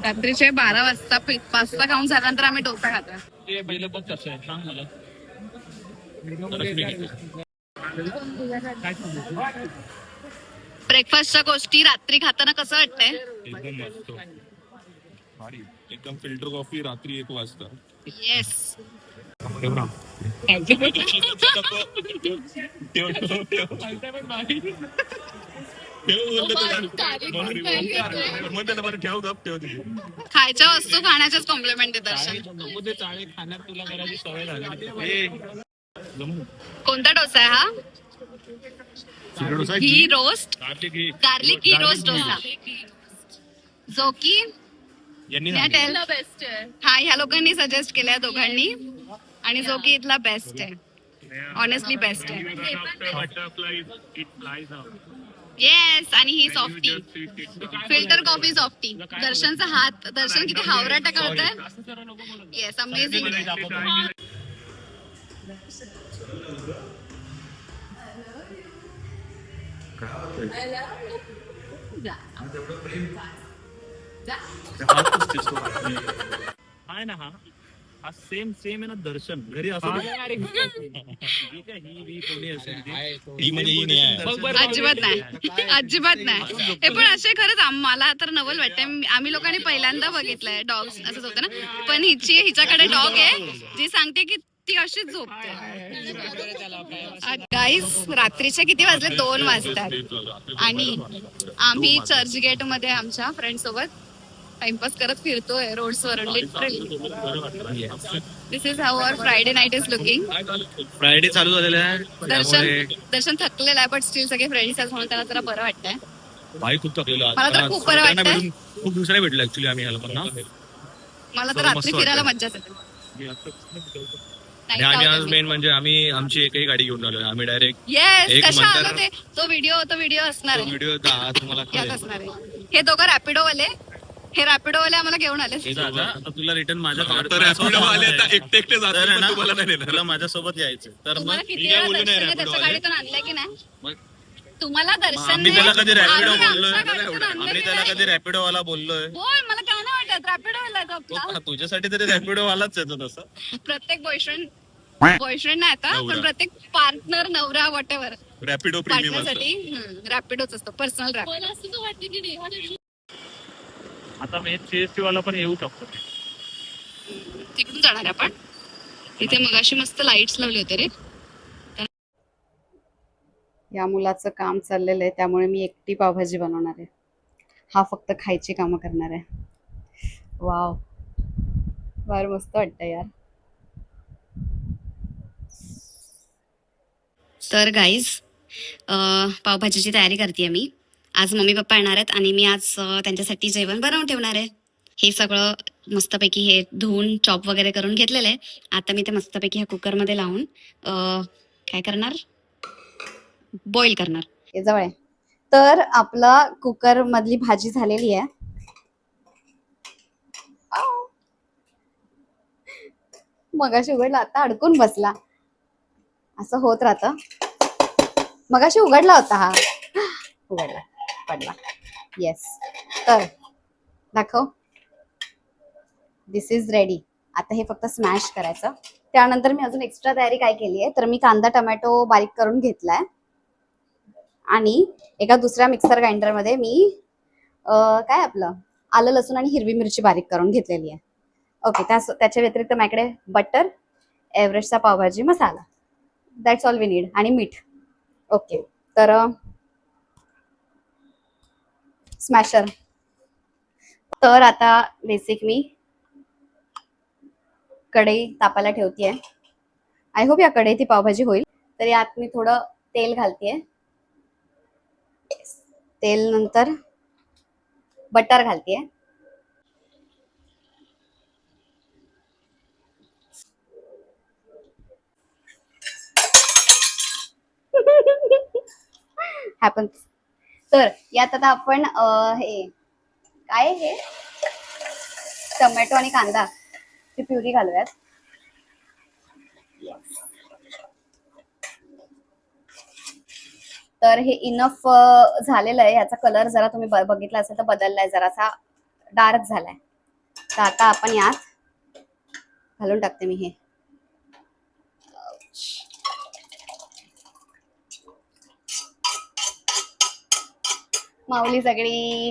रात्रीचे 12 वाजता पास्ता खाऊन झाल्यानंतर आम्ही डोसा खातो. ब्रेकफास्टच्या गोष्टी रात्री खाताना कसं वाटतंय? एकदम मस्त, एकदम फिल्टर कॉफी रात्री 1 वाजता. येस. खायच्या वस्तू खाण्याच्याच कॉम्प्लिमेंट आहे दर्शन. कोणता डोसा आहे हा? घी रोस्ट, गार्लिक घी रोस्ट डोसा, जो की बेस्ट आहे. हा, ह्या लोकांनी सजेस्ट केलाय दोघांनी, आणि जो की इथला बेस्ट आहे. ऑनेस्टली बेस्ट आहे. येस. आणि ही सॉफ्टी, फिल्टर कॉफी सॉफ्टी. दर्शनचा हात, दर्शन किती हावराटा करतोय. Yes, amazing. आहे ना हा सेम आहे ना दर्शन घरी असं. अजिबात नाही, अजिबात नाही. हे पण असे खरंच मला तर नवल वाटतंय. आम्ही लोकांनी पहिल्यांदा बघितलंय डॉग्स असंच होतं ना, पण हिच्याकडे डॉग आहे जी सांगते की ती अशीच झोपते. गाईस, रात्रीचे किती वाजले? 2 वाजतात आणि आम्ही चर्चगेट मध्ये आमच्या फ्रेंड सोबत टाइमपास करत फिरतोय रोड्सवर. Literally this is how our Friday night is looking. Friday चालू झालेला आहे. दर्शन थकलेला आहे, बट स्टील सगळे फ्रेंड्स आहेत म्हणून त्याला जरा बरं वाटतंय. भाई खूप थकलेलो. मला तर खूप बरं वाटतंय. खूप दुसऱ्या भेटलं ऍक्च्युली आम्ही ह्याला पण ना. मला तर रात्री फिरायला मज्जाच येते. आणि आम्ही आज मेन म्हणजे आम्ही आमची एकही गाडी घेऊन आलोय. आम्ही डायरेक्ट येस. कशा आलो ते? तो व्हिडिओ असणार आहे. व्हिडिओ तुम्हाला असणार आहे. हे दोघं रॅपिडो वाले, हे रॅपिडो वाले आम्हाला घेऊन आले. आता तुला रिटर्न माझ्या एकटे तुला माझ्यासोबत यायचं तर मग त्याच्या गाडीतून आणलंय की नाही? तुम्हाला दर्शन आम्ही त्याला कधी रॅपिडो बोललोय? आम्ही त्याला कधी रॅपिडो वाला बोललोय? बोल, मला काय नाही वाटत. रॅपिडो वाला तो आपला. तुझ्यासाठी तरी रॅपिडो वालाच येतो तसं. प्रत्येक बॉयफ्रेंड नाही आता, पण प्रत्येक पार्टनर, नवरा, व्हॉटएव्हर रॅपिडो पार्टनरसाठी रॅपिडोच असतो. पर्सनल रॅपिडो. आता मी सीएसटी वाला पण येऊ शकतो. तिकडून जाणार आपण. इथे मगाशी मस्त लाईट्स लावले होते रे. या मुलाचं काम चाललेलं आहे, त्यामुळे मी एकटी पावभाजी बनवणार आहे. हा फक्त खायची कामं करणार आहे. वाव, फार मस्त वाटतं यार. तर गाईज, पावभाजीची तयारी करते मी. आज मम्मी पप्पा येणार आहेत आणि मी आज त्यांच्यासाठी जेवण बनवून ठेवणार आहे. हे सगळं मस्तपैकी हे धुवून चॉप वगैरे करून घेतलेलं आहे. आता मी ते मस्तपैकी ह्या कुकरमध्ये लावून काय करणार, बॉईल करणार. हे जवळ आहे. तर आपला कुकर मधली भाजी झालेली आहे. मगाशी उघडला, आता अडकून बसला. असं होत राहतं. मगाशी उघडला होता हा, उघडला, पडला. येस. तर दाखव. दिस इज रेडी. आता हे फक्त स्मॅश करायचं. त्यानंतर मी अजून एक्स्ट्रा तयारी काय केली आहे, तर मी कांदा टोमॅटो बारीक करून घेतलाय आणि एका दुसऱ्या मिक्सर ग्राइंडरमध्ये मी काय आपलं आलं लसूण आणि हिरवी मिरची बारीक करून घेतलेली आहे. ओके. त्याच्या व्यतिरिक्त माझ्याकडे बटर, एव्हरेस्टचा pav bhaji masala, that's all we need, आणि मीठ. ओके. तर स्मॅशर. तर आता बेसिक मी कढई तापायला ठेवतीये. आय होप या कढईत ती पावभाजी होईल. तर यात मी थोडं तेल घालतीये. तेल नंतर बटर घालतीये. हॅपन्स. तर यात आता आपण हे काय, हे टोमॅटो आणि कांदा ची प्युरी घालूयात. तर हे इनफ झालेलं आहे. याचा कलर जरा तुम्ही बघितला असेल तर बदललाय, जरासा डार्क झालाय. तर आता आपण यात घालून टाकते मी हे. माऊली सगळी.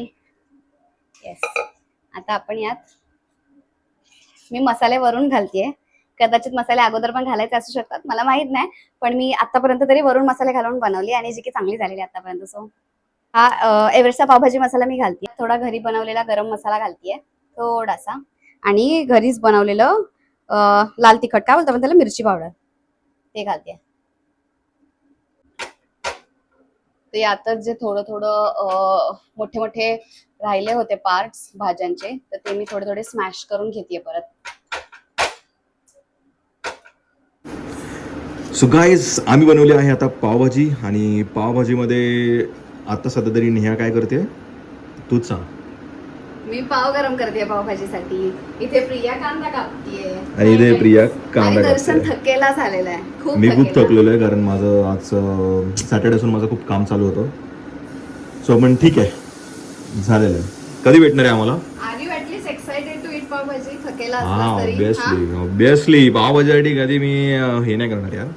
येस. आता आपण यात मी मसाले वरून घालतेय. कदाचित मसाले अगोदर पण घालायचे असू शकतात, मला माहित नाही, पण मी आतापर्यंत तरी वरून मसाले घालून बनवली आणि जी की चांगली झालेली आतापर्यंत. सो हा एव्हरेस्टचा पावभाजी मसाला मी घालते. थोडा घरी बनवलेला गरम मसाला घालतेय थोडासा, आणि घरीच बनवलेलं लाल तिखट, काय बोलतो आपण त्याला, मिरची पावडर, ते घालते. तर यातच जे थोडं थोडं मोठे मोठे राहिले होते पार्ट्स भाज्यांचे, तर ते मी थोडे थोडे स्मॅश करून घेते परत. सो गाईज, आम्ही बनवली आहे आता पावभाजी. आणि पावभाजीमध्ये आता सध्या तरी नेहा काय करते तूच सांग. मी पाव गरम करते पावभाजीसाठी. इथे प्रिया कांदा कापतीये आणि इथे प्रिया कांदा दर्शन कापते. थकेला झालेला आहे, मी खूप थकलेलो आहे कारण माझं आज सॅटर्डे असून माझं खूप काम चालू होतं. सो पण ठीक आहे, झालेलं आहे. कधी भेटणार आहे आम्हाला? Are you at least excited to eat pav bhaji? थकेला हा, असलास तरी. ऑब्विसली पावभाजीसाठी कधी मी हे नाही करणार यार.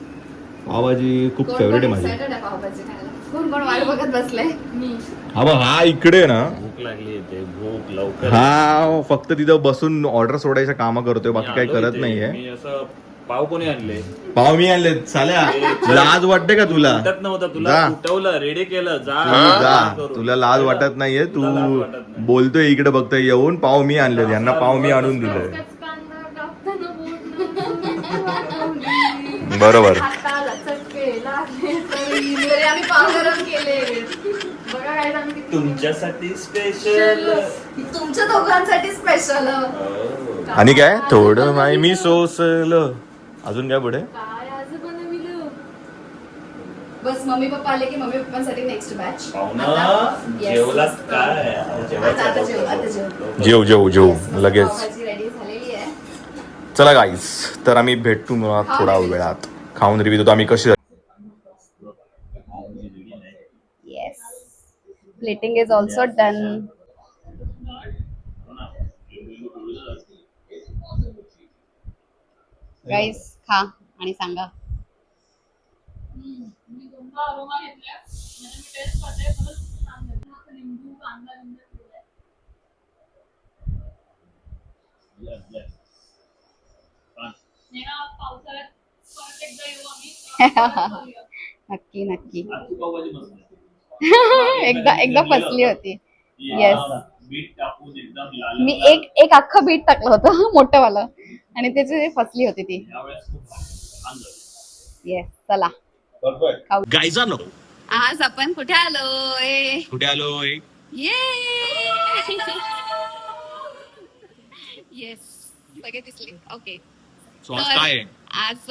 पावभाजी खूप फेवरेट आहे माझी. एक्साइटेड आहे पावभाजी खायला. कोण कोण वाट बघत बसलंय? मी. हा इकडे ना, भूक लागली ते भूक लवकर. हा फक्त तिथं बसून ऑर्डर सोडायचं काम करतोय, बाकी काही करत नाहीये. मी असं पाव कोणी आणले? पाव मी आणले. चाल्या लाज वाटते का तुला? वाटत नव्हतं तुला, जा. उठवलं, रेडी केलं, जा जा. तुला लाज वाटत नाहीये? तू तुला लाज वाटत नाही. बोलतोय इकडे बघतोय येऊन पाव मी आणले, यांना पाव मी आणून दिले. बरोबर. हाताला चटके लागले तरी आम्ही पाव गरम केले. बघा काय आम्ही किती तुमच्यासाठी स्पेशल. तुमच्या दोघांसाठी स्पेशल. आणि काय थोडं माय मी सोसलं. अजून काय पुढे? काय आज बनविलं? बस मम्मी पप्पा आले की मम्मी पप्पांसाठी नेक्स्ट बॅच. जेवलात काय? आता जेव. जेव जेव जेव लगेच. भाजी रेडी झालेली आहे. चला गाईस, तर आम्ही भेटू मला थोडा वेळात. खाऊन रिव्ह्यू देतो आम्ही कशी. Yes, plating is also done. Guys खा आणि सांगा. नक्की नक्की. एकदा फसली होती. येस, मी एक अख्खं बीट टाकलं होतं मोठंवालं, आणि त्याची फसली होती ती. येस, चला गाईजानो, आज आपण कुठे आलोय? कुठे आलोय? येस, सगळे दिसले. ओके, सो आज काय आहे? आज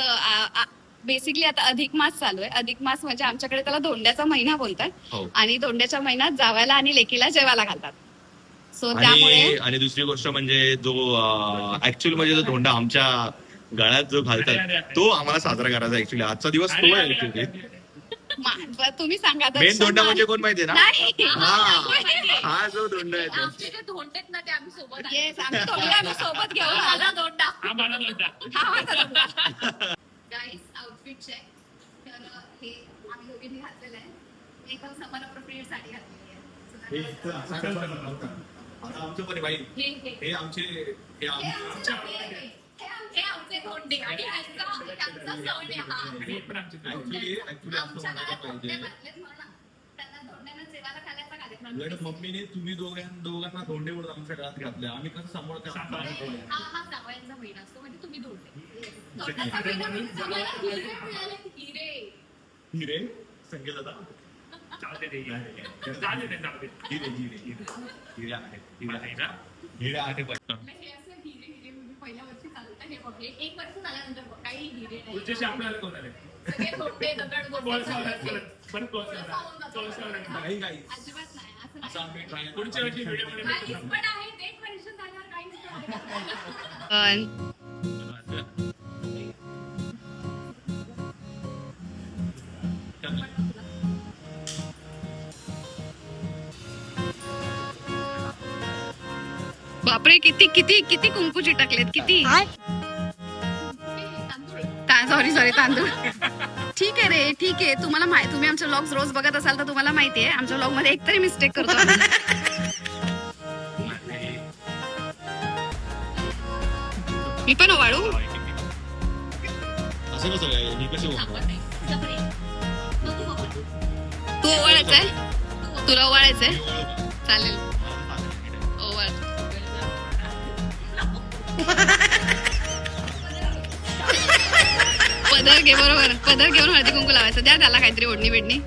बेसिकली आता अधिक मास चालू आहे. अधिक मास म्हणजे आमच्याकडे त्याला धोंड्याचा महिना बोलतात. हो. आणि धोंड्याच्या महिन्यात जावयाला आणि लेकीला जेवायला घालतात. सो त्यामुळे आणि दुसरी गोष्ट म्हणजे जो ऍक्च्युअली म्हणजे जो धोंडा आमच्या गळ्यात जो घालतात तो आम्हाला साजरा करायचा. ऍक्च्युली आजचा दिवस तो आहे. ऍक्च्युली तुम्ही सांगा. मेन धोंडा म्हणजे कोण माहितीये ना? नाही. हा जो धोंडा आहे तो. धोंडेत ना ते आम्ही सोबत. येस, आम्ही सोबत घेऊन आला धोंडा. हा माझा धोंडा. गाईस, आउटफिट चेक. तर हे आम्ही दोघींनी घातलेलं आहे. एकदम समान अप्रोप्रिएट साडी घातलेली आहे. आता आमचं पण आहे बाई. हे आमचे हे आमचे धोंडे आणि त्यांचा सवय हा. ऍक्च्युली असं म्हणायला पाहिजे. त्यांना धोंड्यानं जेवायला खाण्याचा कार्यक्रम. उलट मम्मीने तुम्ही दोघांना धोंडे म्हणून आमच्या घरात घातले. आम्ही कसं सांभाळतो? हा जावयांचा महिना असतो म्हणजे तुम्ही धोंडे. धोंड्याचा महिना म्हणजे आम्हाला हिरे मिळाले. हिरे संगीत आता हिरे आहे पण हे असं हिरे म्हणजे पहिल्या वर्षी चालतं. हे बघ, एक वर्ष झाल्यानंतर बघ काही हिरे नाही. सगळे धोंडे दगड अजिबात नाही. असं नाही. पुढच्या वर्षी काहीच पण आहे. एक वर्ष झाल्यावर काहीच पण. बापरे, किती किती किती कुंकू चिटकलेत, किती. सॉरी तांदूळ. ठीक आहे रे, ठीक आहे. तुम्ही आमचे व्लॉग्स रोज बघत असाल तर तुम्हाला माहिती आहे आमच्या व्लॉग मध्ये एकतरी मिस्टेक करतो आम्ही. मी पण ओवाळू. असं कसं काय मी कशी तू ओवाळायचंय, तुला ओवाळायचंय, चालेल ओवाळ. पदर घे, बरोबर. पदर घेऊन हळदी कुंकू लावायचं. द्या त्याला काहीतरी ओढणी बिडणी.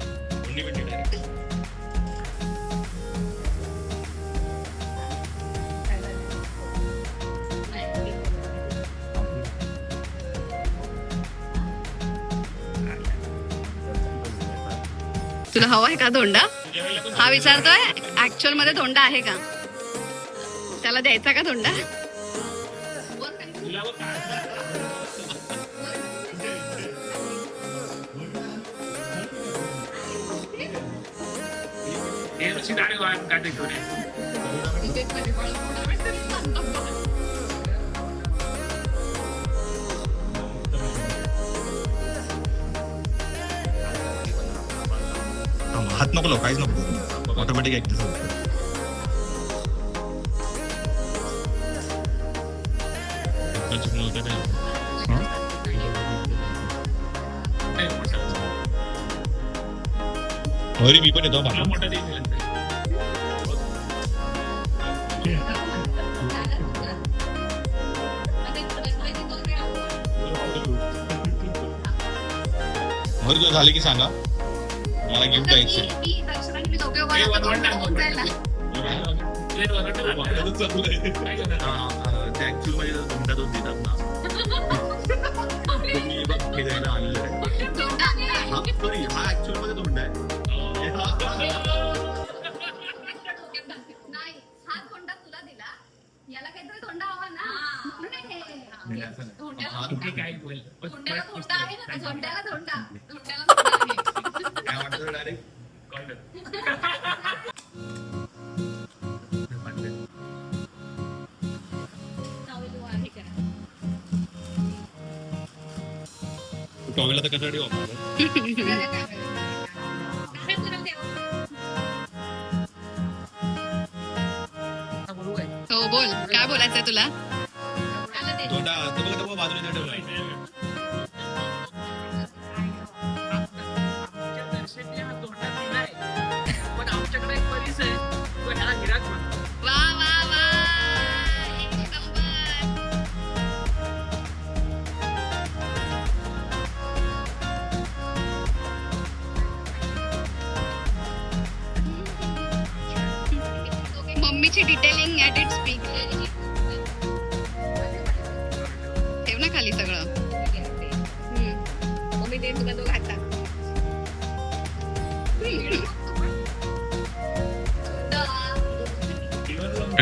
तुला हवा आहे का धोंडा? हा विचारतोय ऍक्च्युअल मध्ये धोंडा आहे का, त्याला द्यायचा का धोंडा? हात नको लाव, काहीच नको, ऑटोमॅटिक ऍक्ट होतं. अरे मी पण येतो. झाले की सांगा, मला गिफ्ट द्यायचं. ऍक्च्युअल मध्ये धोंडा दोन देतात ना, मी बघ हे द्यायला आलेलं आहे. सॉरी, हा ऍक्च्युअल मध्ये धोंडा आहे. नाही, हा धोंडा तुला दिला, याला काहीतरी धोंडा हवा ना. धोंड्याला धोंडा आहे ना, धोंड्याला धोंडा, धोंड्याला धोंडा. काय वाटतं डायरेक्ट टॉवेल आता कशासाठी वापरतात? हो बोल, काय बोलायचंय तुला? धोंडा तो बघा बाजूला ठेवलाय. वा वा वा, एक नंबर. मम्मीची डिटेलिंग ॲट इट स्पीक. ठेव ना खाली सगळं. मम्मी ते तुला दोघं हातात.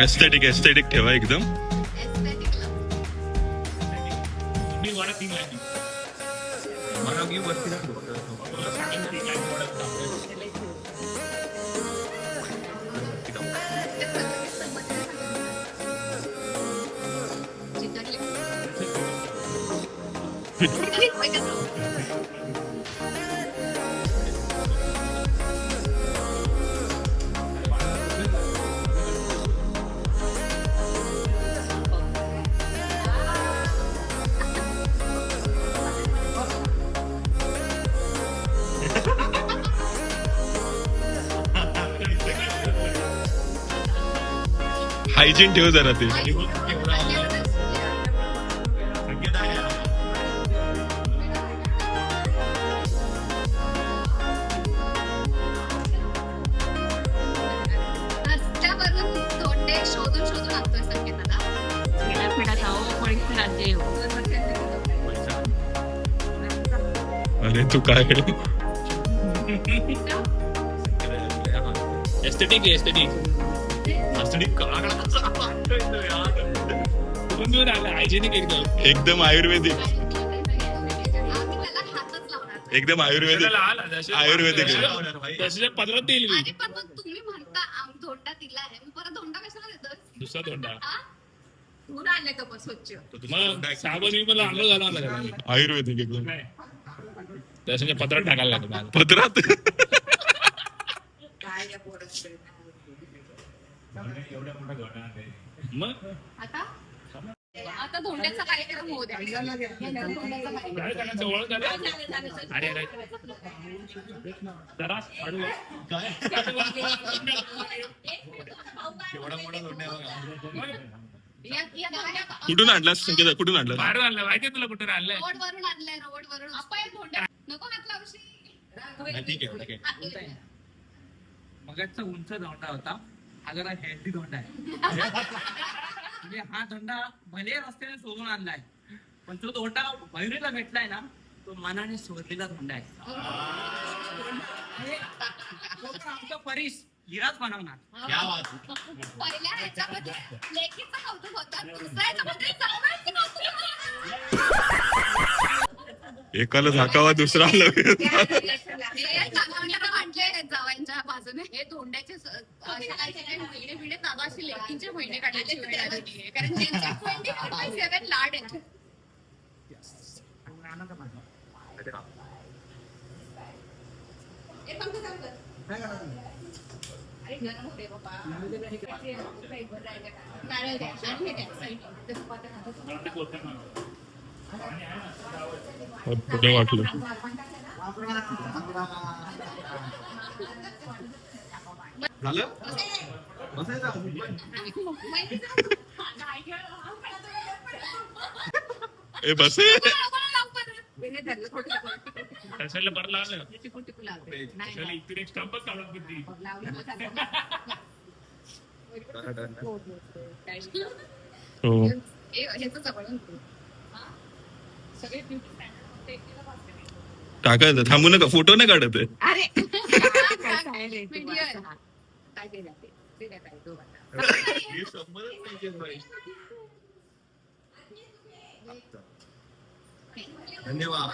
एस्थेटिक ठेवा एकदम. हायजीन ठेव जरा ते. अरे तू काय एस्थेटिक हायजेनिक एकदम आयुर्वेदिक. एकदम आयुर्वेदिक. त्याच्या पदरात येईल. तुम्ही म्हणता धोंडा दिला आहे, परत धोंडा कशाला देतो? दुसरा धोंडा धुवून आणले तो पण स्वच्छ. मग साबण मी मला आंघोळ घालावं लागेल आयुर्वेदिक एकदम त्याच्या पत्रात टाकायला लागेल मला. पदरात काय या पोराचं. एवढा मोठा धोंडा आहे. मग आता धोंड्याचा कार्यक्रम होऊ द्या. धोंड्याचा कार्यक्रम. काय करायचं ओळख झालं? अरे अरे जरा हळू. काय एवढा मोठा धोंडा आहे. या धोंड्या कुठून आणलास संकेत? कुठून आणलास? बाहेर आणलं माहितीये तुला कुठून आणलंय? रोड वरून आणलंय, रोड वरून. आपण धोंड्या नको हात लावशी. ठीक आहे. मगाचा उंच धोंडा होता, हा जरा हेल्दी धोंडा आहे. म्हणजे हा धोंडा भले रस्त्याने सोडून आणलाय, पण तो धोंडा मयुरीला भेटलाय ना, तो मनाने सोडलेला धोंडा आहे. तो तर आमचा परीस हिराच बनवणार. पहिल्या ह्याच्यामध्ये लेकीचं कौतुक होतं, दुसऱ्या ह्याच्यामध्ये जावयाचं कौतुक एकाला झाकावा दुसरा जावयांच्या बाजूने हे धोंड्याचे महिने भिडे दादा अशी लेकींचे महिने काढायची वेळ आलेली आहे. कारण त्यांचे 24/7 लाड आहेत. अरे गरम होते बाबा. नारळ द्या आणि हे द्या साईडला. कुठे वाटलं झालं ए बस त्याच्याला बरं लागलं त्याच्याला इकडे एक स्टंपच काढत होती. हो टाकायचं थांबू नका फोटो नाही काढत आहे. अरे धन्यवाद.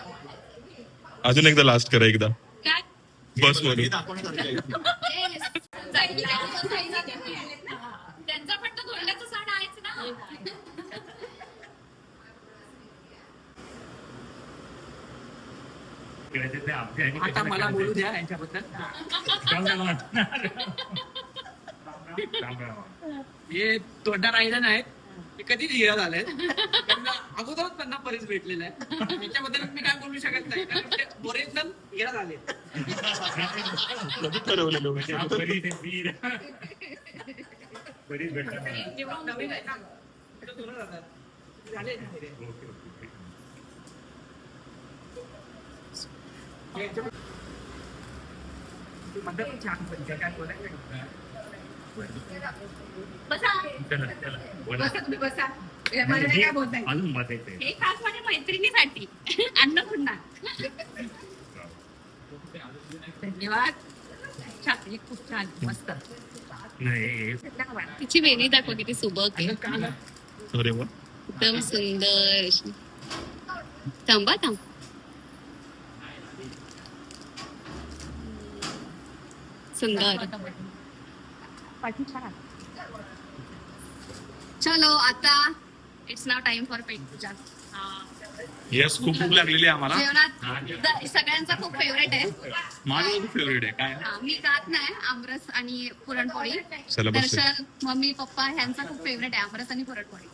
अजून एकदा लास्ट करा एकदा काय बस मध्ये त्यांचा पण तो धोंड्याचा सण आहेच ना. आता मला बोलू द्या यांच्याबद्दल. हे धोंडा राहिला नाही, हे कधीच हिरा झाले. अगोदरच त्यांना परीस भेटलेला आहे, त्याच्याबद्दल मी काय बोलू शकत नाही, कारण ते ओरिजिनल हिरा झाले. जेव्हा नवीन आहे ना, ते जुनं झालं. झाले ना हिरे. म्हणतात पण छान पण काय बोलायचं. बसा बसा तुम्ही बसा. मला नाही काय बोलताय. अजून बसायचंय. हे खास माझ्या मैत्रिणीसाठी अन्नपूर्णा. धन्यवाद. छान हे खूप छान मस्त. नाही तिची वेणी दाखव किती सुबक आहे. अरे वा एकदम सुंदर अशी. थांबा थांब. सुंदर. चलो आता it's now time for pet puja. Yes खूप भूक लागलेली आहे आम्हाला. जेवणात सगळ्यांचा खूप फेवरेट आहे. माझं खूप फेवरेट आहे काय मी खात नाही आमरस आणि पुरणपोळी. चला बस दर्शन मम्मी पप्पा ह्यांचा खूप फेवरेट आहे आमरस आणि पुरणपोळी.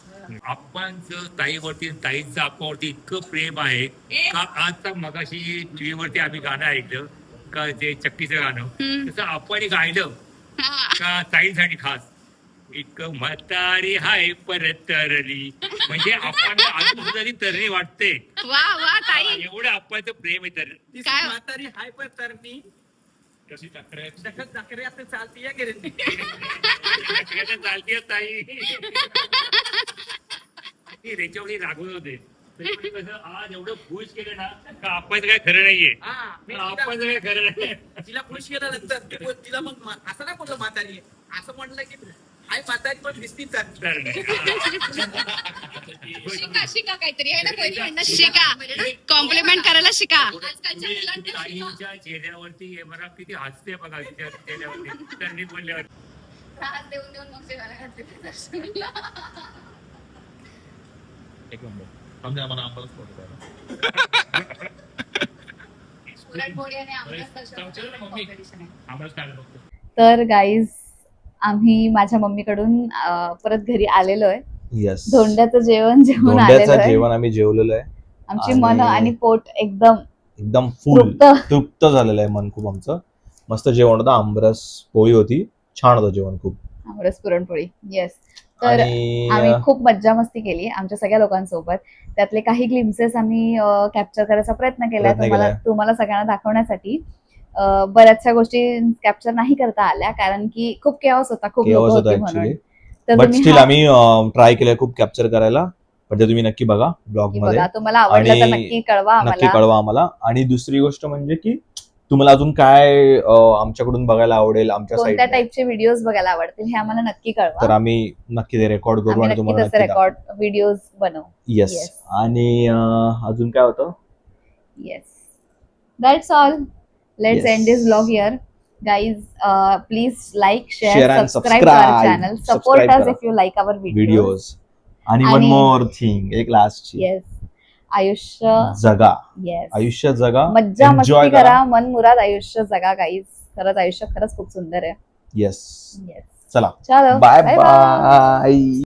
आप्पांचं ताईवरती ताईचं आप्पावरती इतकं प्रेम आहे का आता मगाशी टीव्हीवरती आम्ही गाणं ऐकलं का ते चक्कीचं गाणं तसं आप्पाने गायलं का ताईसाठी खास इतकं म्हातारी हाय परत तरली म्हणजे आपण अजून सुद्धा ती तरणी वाटते. वा वा ताई एवढं आप्पाचं प्रेम आहे तर काय? म्हातारी हाय पण तरणी कशी चक्र चक्रे चालती या गेली. चालतीये ताई ती रेच्यावडी रागवत होते. कसं आज एवढं खुश केलं ना का आप्पाचं काय खरं नाहीये. आप्पाचं काय खरं नाही. तिला खुश केल्यानंतर तिला मग असं नाही बोललं म्हातारी असं म्हटलं की हाय म्हातारी पण दिसती तर नाही. शिका शिका काहीतरी आहे ना पहिली म्हणणं शिका कॉम्प्लिमेंट करायला शिका. आजकालच्या मुलांना शिका. ताईच्या चेहऱ्यावरती मला किती हसते बघा तिच्या चेहऱ्यावरती तरणी बोलल्यावर त्रास देऊन देऊन मग जेवायला घातले ते दर्शनला. एक नंबर समजा आम्हाला आंबाच पडतो. पुरणपोळी आणि आमरस दर्शनाचं competition आहे. आम्हाला काय बघतो. तर गाईज आम्ही माझ्या मम्मीकडून परत घरी आलेलो आहे. येस धोंड्याचं जेवण जेवून आलेलो धोंड्याचं आहे. जेवण आम्ही जेवलेलो आहे. आमची आणि- मन आणि पोट एकदम एकदम फुल तृप्त. तृप्त झालेलं आहे मन खूप आमचं. मस्त जेवण होतं, आमरस पोळी होती, छान होतं जेवण खूप. आमरस पुरणपोळी येस. तर आणि आम्ही खूप मज्जा मस्ती केली आमच्या सगळ्या लोकांसोबत. त्यातले काही ग्लिम्सेस आम्ही कॅप्चर करायचा प्रयत्न केला तुम्हाला सगळ्यांना दाखवण्यासाठी. बऱ्याचशा गोष्टी कॅप्चर नाही करता आल्या कारण की खूप केओस होता, खूप लोकं होतं होती म्हणून. ऍक्च्युली, तर बट तुम्ही स्टील हा- आम्ही ट्राय केलंय खूप कॅप्चर करायला. पण ते तुम्ही नक्की बघा ब्लॉग की मध्ये, बघा तुम्हाला आवडलं तर आणि नक्की कळवा नक्की आम्हाला. कळवा आम्हाला. आणि दुसरी गोष्ट म्हणजे की तुम्हाला अजून काय आमच्याकडून बघायला आवडेल, आमच्या कोणत्या साईड, टाईपचे व्हिडिओज बघायला आवडतील हे आम्हाला नक्की तर कळवा. आम्ही नक्की ते रेकॉर्ड करू आम्ही आणि नक्की तुम्हाला तसे नक्की दाखवू. रेकॉर्ड व्हिडिओज बनवू. येस. Yes. आणि अजून काय होतं? Yes. That's all. Let's Yes. end this vlog here. Guys, please like, share, Share and subscribe to our subscribe. channel. Support Subscribe us करा. if you like our videos. Videos. आणि one आणि- more thing, एक last, Yes. आयुष्य जगा, yes आयुष्य जगा, मज्जा enjoy मस्ती करा, मनमुराद आयुष्य जगा गाईज. खरंच आयुष्य खरंच खूप सुंदर आहे. येस. येस चला चलो बाय bye bye. बाय.